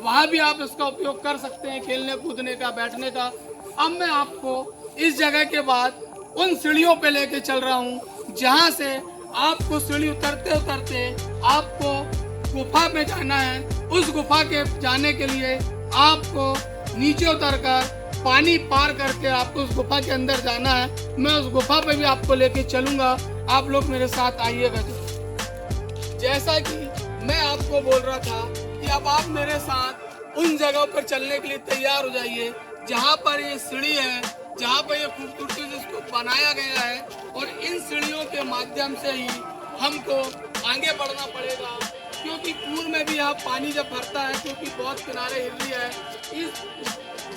वहाँ भी आप इसका उपयोग कर सकते हैं, खेलने कूदने का, बैठने का। अब मैं आपको इस जगह के बाद उन सीढ़ियों पे लेके चल रहा हूँ जहाँ से आपको सीढ़ी उतरते उतरते आपको गुफा में जाना है। उस गुफा के जाने के लिए आपको नीचे उतरकर पानी पार करके आपको उस गुफा के अंदर जाना है। मैं उस गुफा पे भी आपको लेके चलूंगा, आप लोग मेरे साथ आइएगा। जैसा कि मैं आपको बोल रहा था कि अब आप मेरे साथ उन जगहों पर चलने के लिए तैयार हो जाइए जहाँ पर ये सीढ़ी है, जहाँ पर ये खूबसूरती से इसको बनाया गया है। और इन सीढ़ियों के माध्यम से ही हमको आगे बढ़ना पड़ेगा, क्योंकि पूर्व में भी यहाँ पानी जब भरता है, क्योंकि बहुत किनारे हिल रही है, इस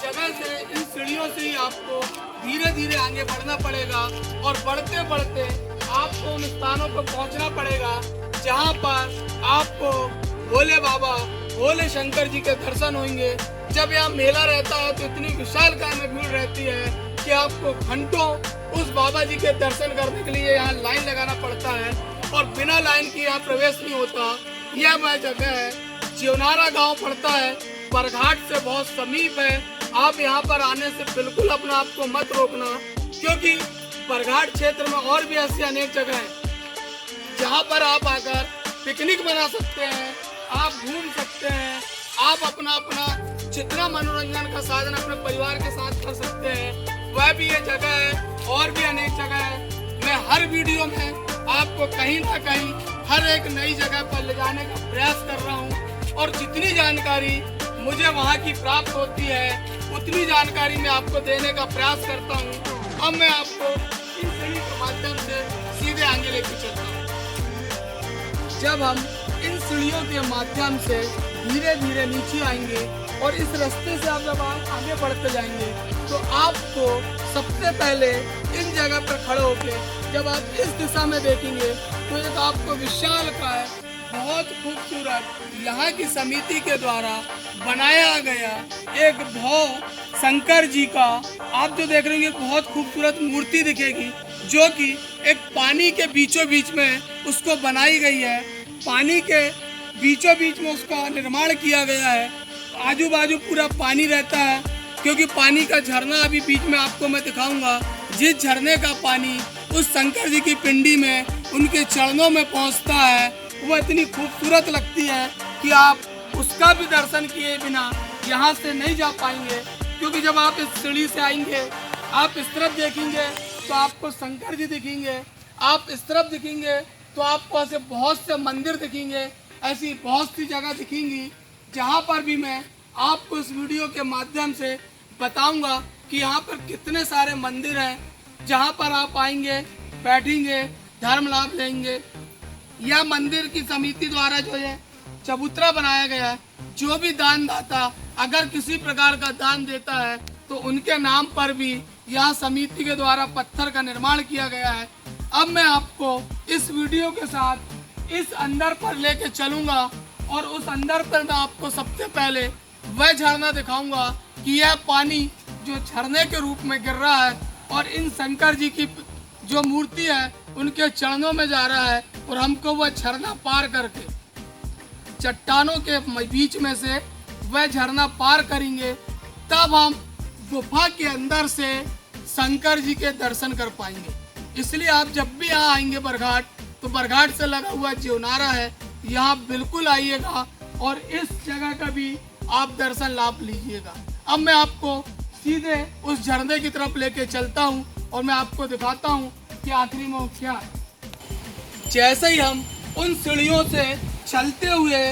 जगह से इन सीढ़ियों से ही आपको धीरे धीरे आगे बढ़ना पड़ेगा। और बढ़ते बढ़ते आपको उन स्थानों पर पहुंचना पड़ेगा जहां पर आपको भोले बाबा, भोले शंकर जी के दर्शन होंगे। जब यहाँ मेला रहता है तो इतनी विशालकाय में भीड़ रहती है कि आपको घंटों उस बाबा जी के दर्शन करने के लिए यहाँ लाइन लगाना पड़ता है, और बिना लाइन के यहाँ प्रवेश नहीं होता। यह वह जगह है, जिवनारा गांव पड़ता है, बरघाट से बहुत समीप है। आप यहाँ पर आने से बिल्कुल अपने आप को मत रोकना, क्योंकि बरघाट क्षेत्र में और भी ऐसी अनेक जगह हैं जहाँ पर आप आकर पिकनिक बना सकते हैं, आप घूम सकते हैं, आप अपना जितना मनोरंजन का साधन अपने परिवार के साथ कर सकते हैं, वह भी ये जगह है। और भी अनेक जगह है। मैं हर वीडियो में आपको कहीं ना कहीं हर एक नई जगह पर ले जाने का प्रयास कर रहा हूँ, और जितनी जानकारी मुझे वहाँ की प्राप्त होती है उतनी जानकारी मैं आपको देने का प्रयास करता हूँ। अब मैं आपको इन सीढ़ी के माध्यम से सीधे आगे लेके चलता हूँ। जब हम इन सीढ़ियों के माध्यम से धीरे धीरे नीचे आएंगे और इस रास्ते से आप जब आप आगे बढ़ते जाएंगे तो आपको सबसे पहले इन जगह पर खड़े होकर जब आप इस दिशा में देखेंगे तो एक आपको विशालकाय बहुत खूबसूरत यहाँ की समिति के द्वारा बनाया गया एक भव शंकर जी का आप जो देख रहे हैं बहुत खूबसूरत मूर्ति दिखेगी, जो कि एक पानी के बीचों बीच में उसको बनाई गई है। पानी के बीचों बीच में उसका निर्माण किया गया है। आजू बाजू पूरा पानी रहता है, क्योंकि पानी का झरना अभी बीच में आपको मैं दिखाऊंगा। जिस झरने का पानी उस शंकर जी की पिंडी में उनके चरणों में पहुंचता है, वो इतनी खूबसूरत लगती है कि आप उसका भी दर्शन किए बिना यहाँ से नहीं जा पाएंगे। क्योंकि जब आप इस सीढ़ी से आएंगे, आप इस तरफ देखेंगे तो आपको शंकर जी दिखेंगे, आप इस तरफ दिखेंगे तो आपको ऐसे बहुत से मंदिर दिखेंगे, ऐसी बहुत सी जगह दिखेंगी जहाँ पर भी मैं आपको इस वीडियो के माध्यम से बताऊंगा कि यहाँ पर कितने सारे मंदिर हैं जहाँ पर आप आएंगे, बैठेंगे, धर्म लाभ लेंगे। यह मंदिर की समिति द्वारा जो है चबूतरा बनाया गया है। जो भी दानदाता अगर किसी प्रकार का दान देता है तो उनके नाम पर भी यह समिति के द्वारा पत्थर का निर्माण किया गया है। अब मैं आपको इस वीडियो के साथ इस अंदर पर लेके चलूंगा, और उस अंदर पर मैं आपको सबसे पहले वह झरना दिखाऊंगा कि यह पानी जो झरने के रूप में गिर रहा है और इन शंकर जी की जो मूर्ति है उनके चरणों में जा रहा है, और हमको वह झरना पार करके चट्टानों के बीच में से वह झरना पार करेंगे, तब हम गुफा के अंदर से शंकर जी के दर्शन कर पाएंगे। इसलिए आप जब भी यहाँ आएंगे बरघाट, तो बरघाट से लगा हुआ जिवनारा है, यहाँ बिल्कुल आइएगा और इस जगह का भी आप दर्शन लाभ लीजिएगा। अब मैं आपको सीधे उस झरने की तरफ लेके चलता हूँ और मैं आपको दिखाता हूँ कि आखिरी में क्या है। जैसे ही हम उन सीढ़ियों से चलते हुए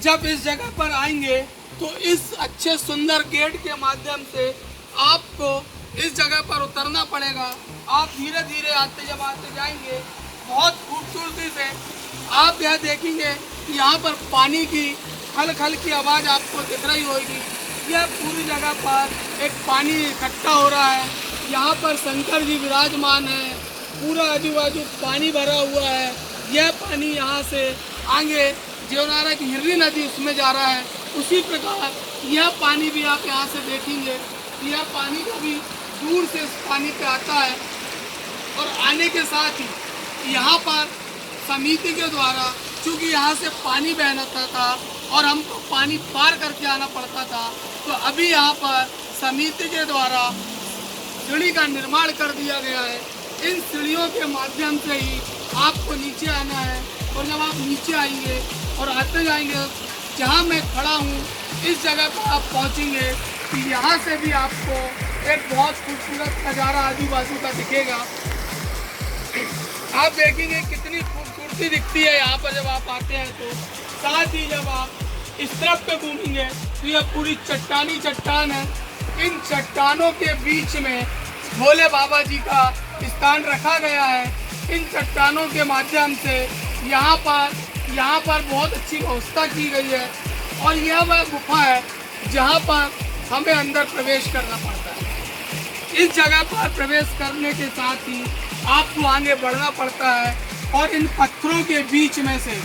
जब इस जगह पर आएंगे तो इस अच्छे सुंदर गेट के माध्यम से आपको इस जगह पर उतरना पड़ेगा। आप धीरे धीरे आते जाएंगे, बहुत खूबसूरती से आप यह देखेंगे कि यहाँ पर पानी की खल खल की आवाज़ आपको दिख रही होगी। यह पूरी जगह पर एक पानी इकट्ठा हो रहा है। यहाँ पर शंकर जी विराजमान है, पूरा आजू बाजू पानी भरा हुआ है। यह पानी यहाँ से आगे जिवनारा की हिरनी नदी उसमें जा रहा है। उसी प्रकार यह पानी भी आप यहाँ से देखेंगे, यह पानी का भी दूर से इस पानी पे आता है। और आने के साथ ही यहाँ पर समिति के द्वारा, चूँकि यहाँ से पानी बहना था और हमको पानी पार करके आना पड़ता था। तो अभी यहाँ पर समिति के द्वारा सीढ़ी का निर्माण कर दिया गया है। इन सीढ़ियों के माध्यम से ही आपको नीचे आना है, और जब आप नीचे आएंगे और आते जाएंगे, जहाँ मैं खड़ा हूँ इस जगह पर आप पहुँचेंगे कि यहाँ से भी आपको एक बहुत खूबसूरत नज़ारा आजू बाजू का दिखेगा। आप देखेंगे कितनी खूबसूरती दिखती है यहाँ पर जब आप आते हैं। तो साथ ही जब आप इस तरफ पे घूमेंगे तो यह पूरी चट्टानी चट्टान है। इन चट्टानों के बीच में भोले बाबा जी का स्थान रखा गया है। इन चट्टानों के माध्यम से यहाँ पर बहुत अच्छी व्यवस्था की गई है, और यह वह गुफा है जहाँ पर हमें अंदर प्रवेश करना पड़ता है। इस जगह पर प्रवेश करने के साथ ही आपको आगे बढ़ना पड़ता है, और इन पत्थरों के बीच में से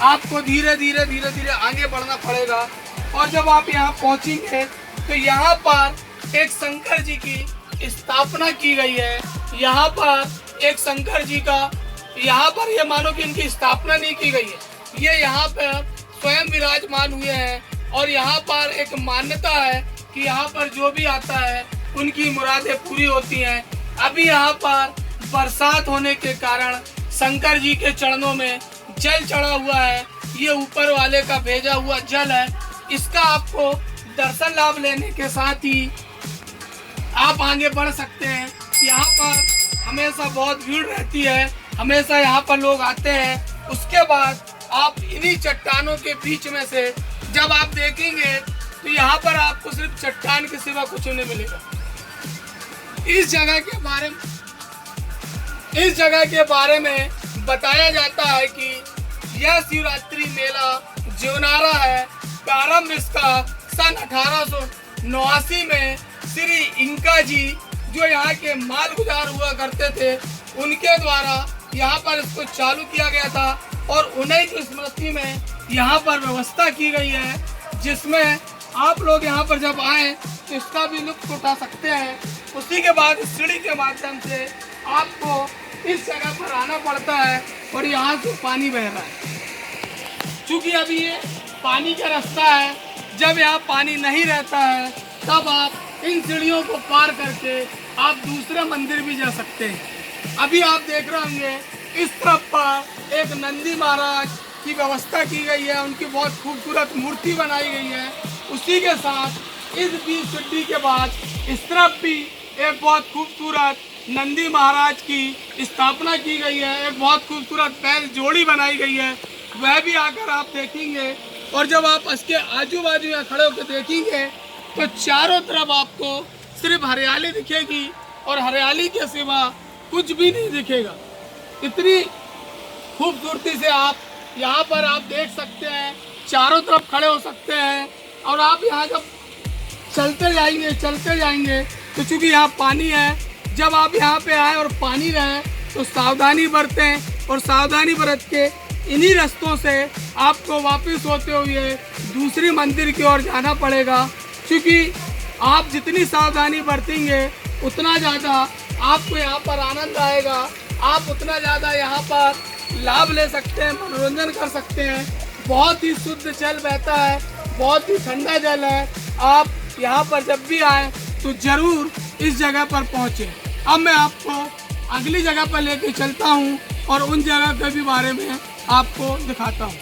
आपको धीरे धीरे आगे बढ़ना पड़ेगा। और जब आप यहाँ पहुँचेंगे तो यहाँ पर एक शंकर जी की स्थापना की गई है। यहाँ पर एक शंकर जी का, यहाँ पर ये मानो कि इनकी स्थापना नहीं की गई है, ये यहाँ पर स्वयं विराजमान हुए हैं। और यहाँ पर एक मान्यता है कि यहाँ पर जो भी आता है उनकी मुरादें पूरी होती हैं। अभी यहाँ पर बरसात होने के कारण शंकर जी के चरणों में जल चढ़ा हुआ है। ये ऊपर वाले का भेजा हुआ जल है। इसका आपको दर्शन लाभ लेने के साथ ही आप आगे बढ़ सकते हैं। यहाँ पर हमेशा बहुत भीड़ रहती है, हमेशा यहाँ पर लोग आते हैं। उसके बाद आप इन्हीं चट्टानों के बीच में से जब आप देखेंगे तो यहाँ पर आपको सिर्फ चट्टान के सिवा कुछ नहीं मिलेगा। इस जगह के बारे में बताया जाता है कि यह शिवरात्रि मेला जीवनारा है। प्रारंभ इसका सन 1889 में श्री इंका जी, जो यहाँ के माल गुजार हुआ करते थे, उनके द्वारा यहाँ पर इसको चालू किया गया था। और उन्हीं की स्मृति में यहाँ पर व्यवस्था की गई है, जिसमें आप लोग यहाँ पर जब आए तो इसका भी लुत्फ उठा सकते हैं। उसी के बाद सीढ़ी के माध्यम से आपको इस जगह पर आना पड़ता है, और यहाँ से पानी बह रहा है। चूँकि अभी ये पानी का रास्ता है, जब यहाँ पानी नहीं रहता है तब आप इन सीढ़ियों को पार करके आप दूसरे मंदिर भी जा सकते हैं। अभी आप देख रहे होंगे इस तरफ पर एक नंदी महाराज की व्यवस्था की गई है, उनकी बहुत खूबसूरत मूर्ति बनाई गई है। उसी के साथ इस बीच सीढ़ी के बाद इस तरफ भी एक बहुत खूबसूरत नंदी महाराज की स्थापना की गई है। एक बहुत खूबसूरत बैल जोड़ी बनाई गई है, वह भी आकर आप देखेंगे। और जब आप इसके आजू बाजू यहाँ खड़े होकर देखेंगे तो चारों तरफ आपको सिर्फ हरियाली दिखेगी, और हरियाली के सिवा कुछ भी नहीं दिखेगा। इतनी खूबसूरती से आप यहाँ पर आप देख सकते हैं, चारों तरफ खड़े हो सकते हैं। और आप यहाँ जब चलते जाएंगे तो चूँकि यहाँ पानी है, जब आप यहाँ पे आए और पानी रहे तो सावधानी बरतें, और सावधानी बरत के इन्हीं रास्तों से आपको वापस होते हुए दूसरी मंदिर की ओर जाना पड़ेगा। क्योंकि आप जितनी सावधानी बरतेंगे उतना ज़्यादा आपको यहाँ पर आनंद आएगा, आप उतना ज़्यादा यहाँ पर लाभ ले सकते हैं, मनोरंजन कर सकते हैं। बहुत ही शुद्ध जल बहता है, बहुत ही ठंडा जल है। आप यहाँ पर जब भी आए तो ज़रूर इस जगह पर पहुँचें। अब मैं आपको अगली जगह पर लेके चलता हूँ और उन जगह के भी बारे में आपको दिखाता हूँ।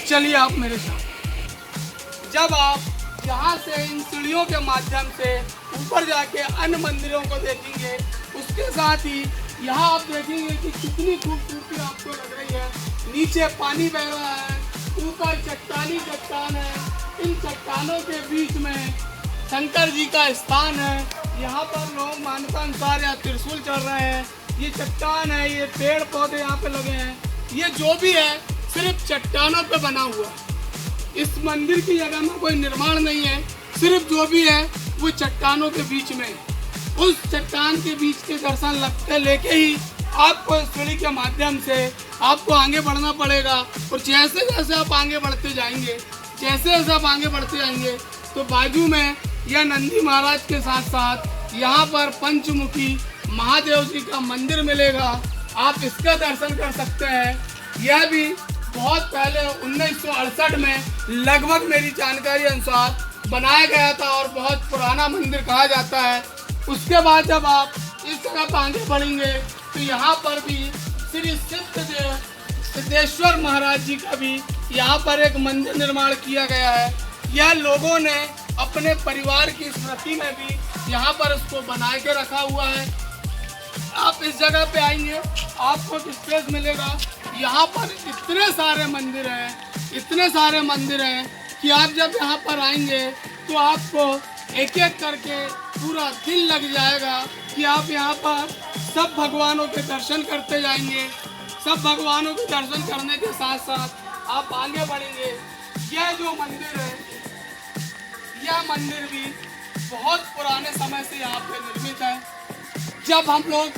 चलिए आप मेरे साथ। जब आप यहाँ से इन सीढ़ियों के माध्यम से ऊपर जाके अन्य मंदिरों को देखेंगे, उसके साथ ही यहाँ आप देखेंगे कि कितनी खूबसूरती आपको लग रही है। नीचे पानी बह रहा है, ऊपर चट्टानी चट्टान है, इन चट्टानों के बीच में शंकर जी का स्थान है। यहाँ पर लोग मान्यता अनुसार यहाँ त्रिशूल चढ़ रहे हैं। ये चट्टान है, ये पेड़ पौधे यहाँ पे लगे हैं, ये जो भी है सिर्फ चट्टानों पे बना हुआ है। इस मंदिर की जगह में कोई निर्माण नहीं है, सिर्फ जो भी है वो चट्टानों के बीच में। उस चट्टान के बीच के दर्शन लेके ही आपको इस सीढ़ी के माध्यम से आपको आगे बढ़ना पड़ेगा। और जैसे जैसे आप आगे बढ़ते जाएंगे, तो बाजू में यह नंदी महाराज के साथ साथ यहाँ पर पंचमुखी महादेव जी का मंदिर मिलेगा। आप इसका दर्शन कर सकते हैं। यह भी बहुत पहले 1968 में लगभग मेरी जानकारी अनुसार बनाया गया था और बहुत पुराना मंदिर कहा जाता है। उसके बाद जब आप इस जगह पर आगे बढ़ेंगे तो यहाँ पर भी श्री सिद्धदेव सिद्धेश्वर महाराज जी का भी यहाँ पर एक मंदिर निर्माण किया गया है। यह लोगों ने अपने परिवार की स्मृति में भी यहाँ पर इसको बना के रखा हुआ है। आप इस जगह पे आएंगे आपको एक स्पेस मिलेगा। यहाँ पर इतने सारे मंदिर हैं कि आप जब यहाँ पर आएंगे तो आपको एक एक करके पूरा दिन लग जाएगा कि आप यहाँ पर सब भगवानों के दर्शन करते जाएंगे। सब भगवानों के दर्शन करने के साथ साथ आप आगे बढ़ेंगे। यह जो मंदिर है, यह मंदिर भी बहुत पुराने समय से यहाँ पे निर्मित है। जब हम लोग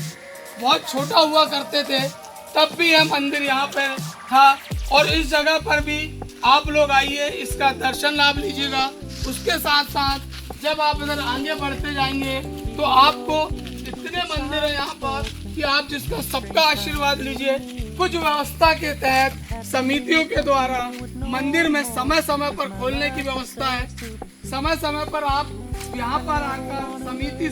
बहुत छोटा हुआ करते थे तब भी यह मंदिर यहाँ पे था और इस जगह पर भी आप लोग आइए, इसका दर्शन लाभ लीजिएगा। उसके साथ साथ जब आप इधर आगे बढ़ते जाएंगे तो आपको इतने मंदिर है यहाँ पर कि आप जिसका सबका आशीर्वाद लीजिए। कुछ व्यवस्था के तहत समितियों के द्वारा मंदिर में समय समय पर खोलने की व्यवस्था है। समय समय पर आप यहाँ पर आकर समिति